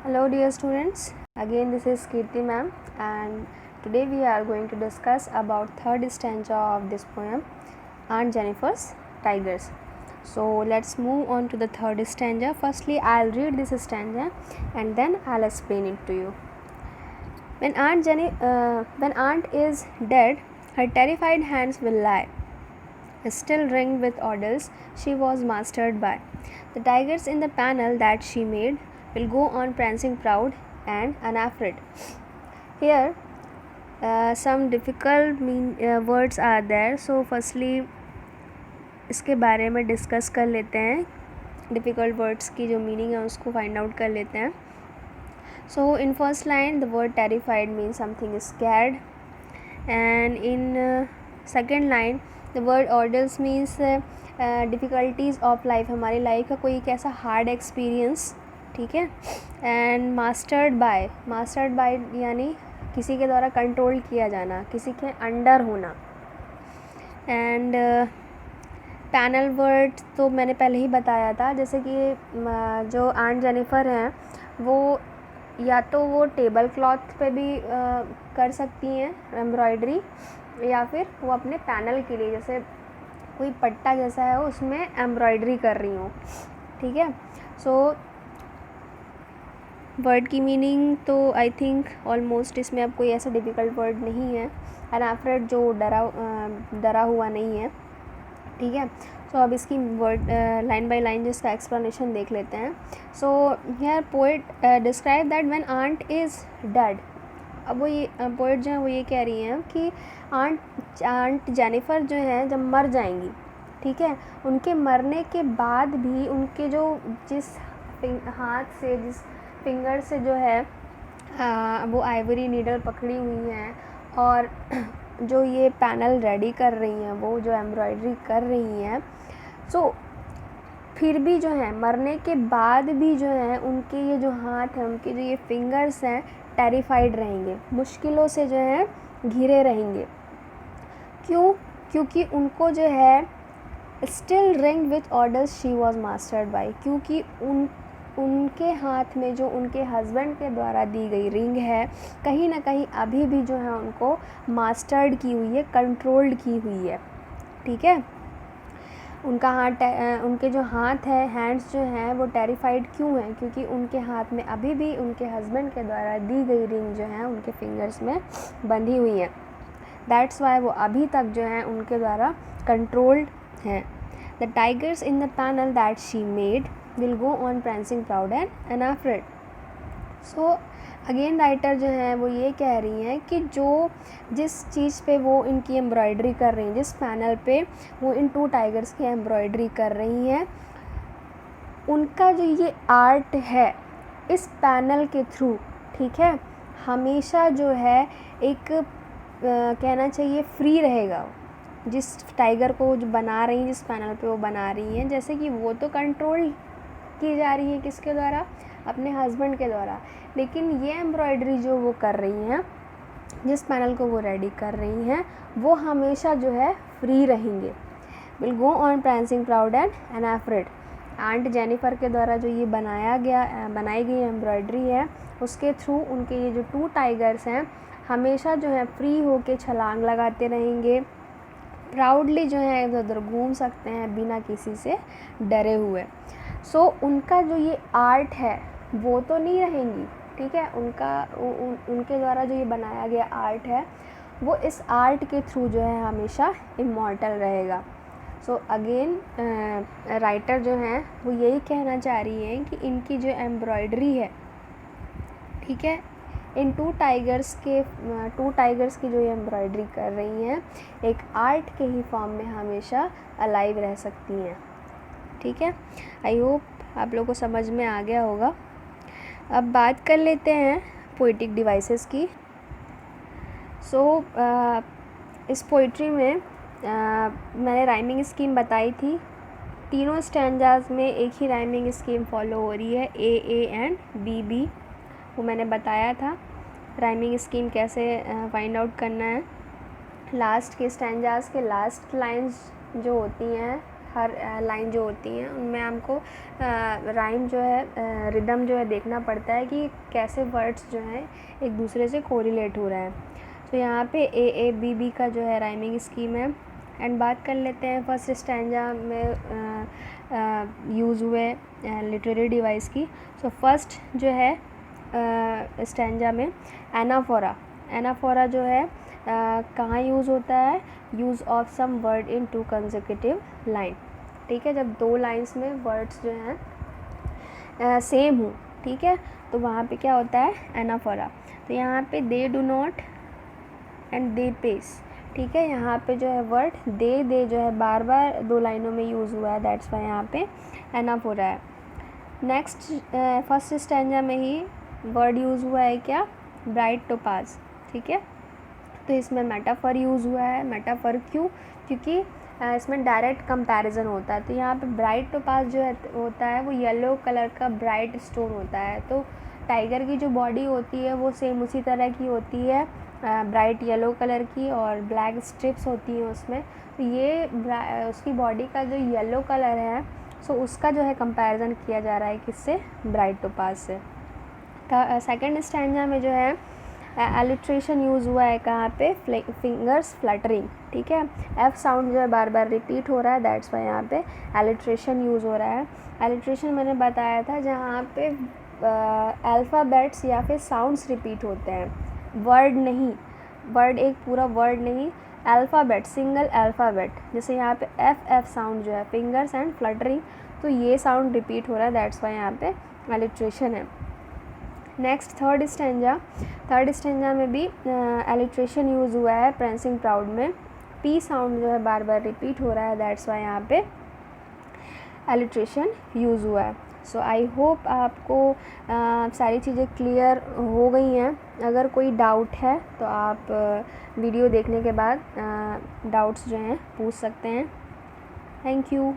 Hello dear students, again this is Kirti ma'am and today we are going to discuss about third stanza of this poem Aunt Jennifer's Tigers. So let's move on to the third stanza. Firstly I'll read this stanza and then I'll explain it to you. When Aunt is dead, her terrified hands will lie, still ringed with orders she was mastered by. The tigers in the panel that she made will go on prancing proud and unafraid. Here some difficult words are there. So firstly इसके बारे में discuss कर लेते हैं. Difficult words की जो meaning है उसको फाइंड आउट कर लेते हैं. So in first line the word terrified means something is scared, and in second line the word ordeals means difficulties of life, हमारी लाइफ का कोई एक ऐसा हार्ड एक्सपीरियंस. ठीक है. एंड मास्टर्ड बाय यानी किसी के द्वारा कंट्रोल किया जाना, किसी के अंडर होना. एंड पैनल वर्ड तो मैंने पहले ही बताया था, जैसे कि जो आंट जेनिफर हैं वो या तो वो टेबल क्लॉथ पे भी कर सकती हैं एम्ब्रॉयडरी, या फिर वो अपने पैनल के लिए जैसे कोई पट्टा जैसा है उसमें एम्ब्रॉयडरी कर रही हूँ. ठीक है. सो वर्ड की मीनिंग तो आई थिंक ऑलमोस्ट इसमें अब कोई ऐसा डिफ़िकल्ट वर्ड नहीं है. अनअफ्रेड जो डरा हुआ नहीं है. ठीक है. सो अब इसकी वर्ड लाइन बाय लाइन जिसका एक्सप्लेनेशन देख लेते हैं. So here poet describe that when aunt is dead. अब वो ये पोएट जो है वो ये कह रही हैं कि आंट जेनिफर जो हैं जब मर जाएंगी, ठीक है, उनके मरने के बाद भी उनके जो जिस हाथ से जिस फिंगर से जो है वो आइवरी नीडल पकड़ी हुई हैं और जो ये पैनल रेडी कर रही हैं, वो जो एम्ब्रॉयडरी कर रही हैं, सो फिर भी जो है मरने के बाद भी जो है उनके ये जो हाथ हैं, उनके जो ये फिंगर्स हैं टेरिफाइड रहेंगे, मुश्किलों से जो है घिरे रहेंगे. क्यों? क्योंकि उनको जो है still ring with orders she was mastered by, क्योंकि उनके हाथ में जो उनके हस्बैंड के द्वारा दी गई रिंग है कहीं ना कहीं अभी भी जो है उनको मास्टर्ड की हुई है, कंट्रोल्ड की हुई है. ठीक है. उनका उनके जो हाथ है, हैंड्स जो हैं वो टेरिफाइड क्यों हैं? क्योंकि उनके हाथ में अभी भी उनके हस्बैंड के द्वारा दी गई रिंग जो है उनके फिंगर्स में बंधी हुई है. दैट्स वाई वो अभी तक जो है उनके द्वारा कंट्रोल्ड हैं. The tigers in the panel that she made will go on prancing proud and unafraid. So again writer जो हैं वो ये कह रही हैं कि जो जिस चीज़ पे वो इनकी एम्ब्रॉयडरी कर रही हैं, जिस पैनल पे वो इन टू टाइगर्स की एम्ब्रॉयडरी कर रही हैं, उनका जो ये आर्ट है इस पैनल के थ्रू, ठीक है, हमेशा जो है एक कहना चाहिए फ्री रहेगा. जिस टाइगर को जो बना रही हैं, जिस पैनल पे वो बना रही हैं, जैसे कि वो तो कंट्रोल की जा रही है किसके द्वारा? अपने हस्बैंड के द्वारा. लेकिन ये एम्ब्रॉयडरी जो वो कर रही हैं, जिस पैनल को वो रेडी कर रही हैं, वो हमेशा जो है फ्री रहेंगे. Will go on prancing proud and unafraid. Aunt Jennifer के द्वारा जो ये बनाई गई एम्ब्रॉयडरी है उसके थ्रू उनके ये जो टू टाइगर्स हैं हमेशा जो है फ्री होके छलांग लगाते रहेंगे, प्राउडली जो है इधर उधर घूम सकते हैं बिना किसी से डरे हुए. सो उनका जो ये आर्ट है वो तो नहीं रहेंगी. ठीक है. उनके द्वारा जो ये बनाया गया आर्ट है वो इस आर्ट के थ्रू जो है हमेशा इमॉर्टल रहेगा. सो अगेन राइटर जो हैं वो यही कहना चाह रही हैं कि इनकी जो एम्ब्रॉयडरी है, ठीक है, इन टू टाइगर्स की जो ये एम्ब्रॉयडरी कर रही हैं एक आर्ट के ही फॉर्म में हमेशा अलाइव रह सकती हैं. ठीक है. आई होप आप लोगों को समझ में आ गया होगा. अब बात कर लेते हैं पोइटिक डिवाइसेस की. सो इस पोइट्री में मैंने राइमिंग स्कीम बताई थी. तीनों स्टैंजाज में एक ही राइमिंग स्कीम फॉलो हो रही है, ए एंड बी. वो मैंने बताया था राइमिंग स्कीम कैसे फाइंड आउट करना है. लास्ट के स्टैंजाज के लास्ट लाइंस जो होती हैं हर लाइन जो होती हैं उनमें हमको राइम जो है, रिदम जो है देखना पड़ता है कि कैसे वर्ड्स जो हैं एक दूसरे से कोरिलेट हो रहा है। तो यहाँ पे ए बी बी का जो है राइमिंग स्कीम है। एंड बात कर लेते हैं फर्स्ट स्टैंजा में यूज़ हुए लिटरेरी डिवाइस की। सो फर्स्ट जो है स्टैंजा में एनाफोरा जो है कहाँ यूज़ होता है, use of some word in two consecutive line. ठीक है, जब दो लाइंस में वर्ड्स जो हैं सेम हो, ठीक है, तो वहाँ पे क्या होता है, एनाफोरा। तो यहाँ पे they do not end their pace, ठीक है, यहाँ पे जो है वर्ड दे जो है बार बार दो लाइनों में यूज़ हुआ है, दैट्स वाई यहाँ पे एनाफोरा है। नेक्स्ट फर्स्ट स्टैंजा में ही वर्ड यूज़ हुआ है क्या, ब्राइट टोपाज। ठीक है, तो इसमें मेटाफर यूज़ हुआ है। मेटाफर क्यों, क्योंकि इसमें डायरेक्ट कंपैरिजन होता है। तो यहाँ पे ब्राइट टोपाज जो है होता है वो येलो कलर का ब्राइट स्टोन होता है। तो टाइगर की जो बॉडी होती है वो सेम उसी तरह की होती है, ब्राइट येलो कलर की, और ब्लैक स्ट्रिप्स होती हैं उसमें। तो ये उसकी बॉडी का जो येलो कलर है, सो उसका जो है कंपैरिजन किया जा रहा है किससे, ब्राइट टोपाज से। सेकेंड स्टैंजा में जो है एलिट्रेशन यूज़ हुआ है कहाँ पे, फिंगर्स फ्लटरिंग। ठीक है, एफ साउंड जो है बार बार रिपीट हो रहा है, दैट्स वाई यहाँ पे एलिट्रेशन यूज़ हो रहा है। एलिट्रेशन मैंने बताया था जहाँ पे अल्फ़ाबेट्स या फिर साउंड्स रिपीट होते हैं, वर्ड नहीं, वर्ड एक पूरा वर्ड नहीं, अल्फ़ाबेट, सिंगल अल्फ़ाबेट। जैसे यहाँ पे एफ साउंड जो है, फिंगर्स एंड फ्लटरिंग, तो ये साउंड रिपीट हो रहा है, दैट्स वाई यहाँ पे एलिट्रेशन है। नेक्स्ट थर्ड स्टैंजा में भी एलिट्रेशन यूज़ हुआ है प्रेंसिंग प्राउड में। पी साउंड जो है बार बार रिपीट हो रहा है, दैट्स वाई यहाँ पे एलिट्रेशन यूज़ हुआ है। सो आई होप आपको सारी चीज़ें क्लियर हो गई हैं। अगर कोई डाउट है तो आप वीडियो देखने के बाद डाउट्स जो हैं पूछ सकते हैं। Thank you.